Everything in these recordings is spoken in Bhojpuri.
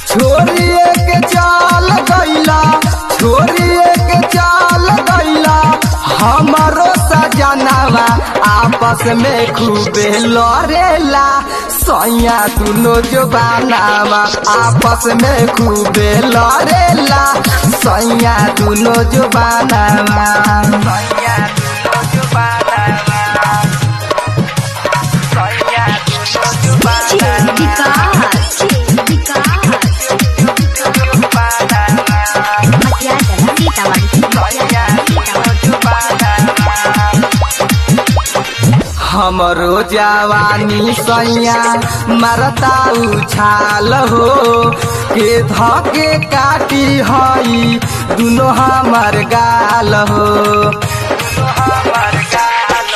छोरिए के चाल गईला, छोरिए के चाल गईला, हमारो सजनावा आपस में खूबे लड़ेला। सैया दुनो जुबानावा आपस में खूबे लड़ेला। सैया दुनो जुबानावा, सैया दुनो जुबानावा, सैया दुनो जुबानावा। हमरो जवानी सैया मरता उछाल हो के धके काटी हई दुनो हमर गाल हो।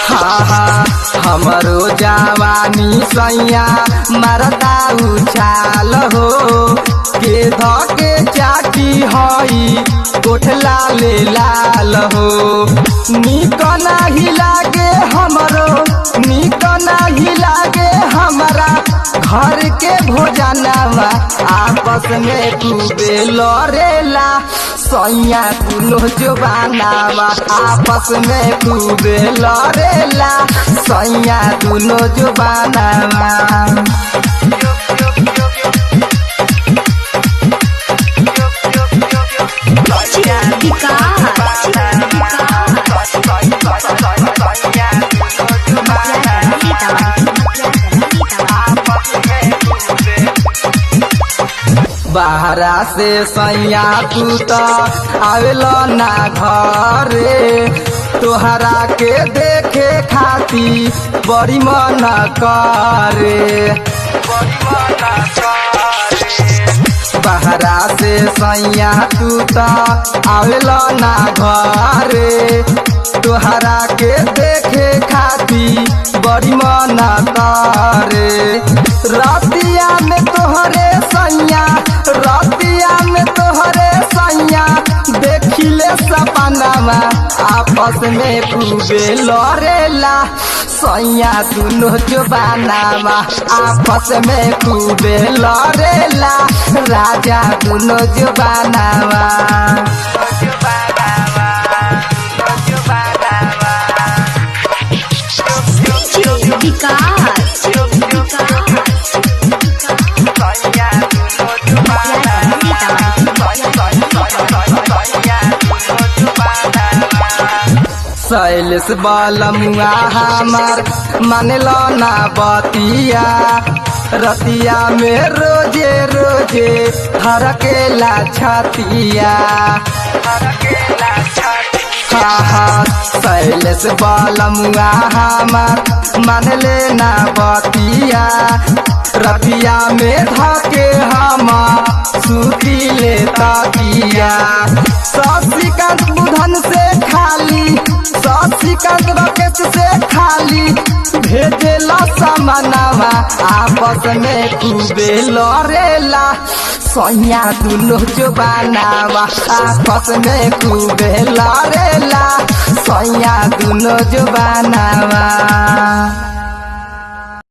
हाँ हमरो जवानी सैया मरता उछाल हो के धके चाटी हई कोठला ले लाल हो। निक नाही लागे हमरो, निक नाही लागे हमारा घर के भोजनवा आपस में खूबे लड़ेला। सैया दुनो जुबानावा आपस में खूबे लड़ेला। सैया दुनो जुबानावा, बाहरा से सैया तू तो आवेला ना घरे, तोहरा के देखे खाती बड़ी मन करे, बड़ी मन करे। बाहरा से सैया तू तो आवेला ना घरे, तोहरा के देखे खाती बड़ी मन करे। रतिया में तोहरे सैया, रतिया में तोहरे सैया देखिले सपनावा आपस में खूबे लड़ेला। सैया दुनो जुबानावा आपस में खूबे लड़ेला। राजा दुनो जुबानावा, शैलेश बलमुआ हमार मानलो ना बतिया, रतिया में रोजे रोजे हरकेला छतिया, हरकेला छतिया। हाँ शैलेश बलमुआ हमार मानले ना बतिया, रतिया में धके हम सुतिले तकिया। शशिकांत बुधन से खाली, शशिकांत राकेश से खाली भेजेला सामनावा आपस में खूबे लड़ेला। सैया दुनो जुबानावा आपस में खूबे लड़ेला। सैया दुनो जुबानावा।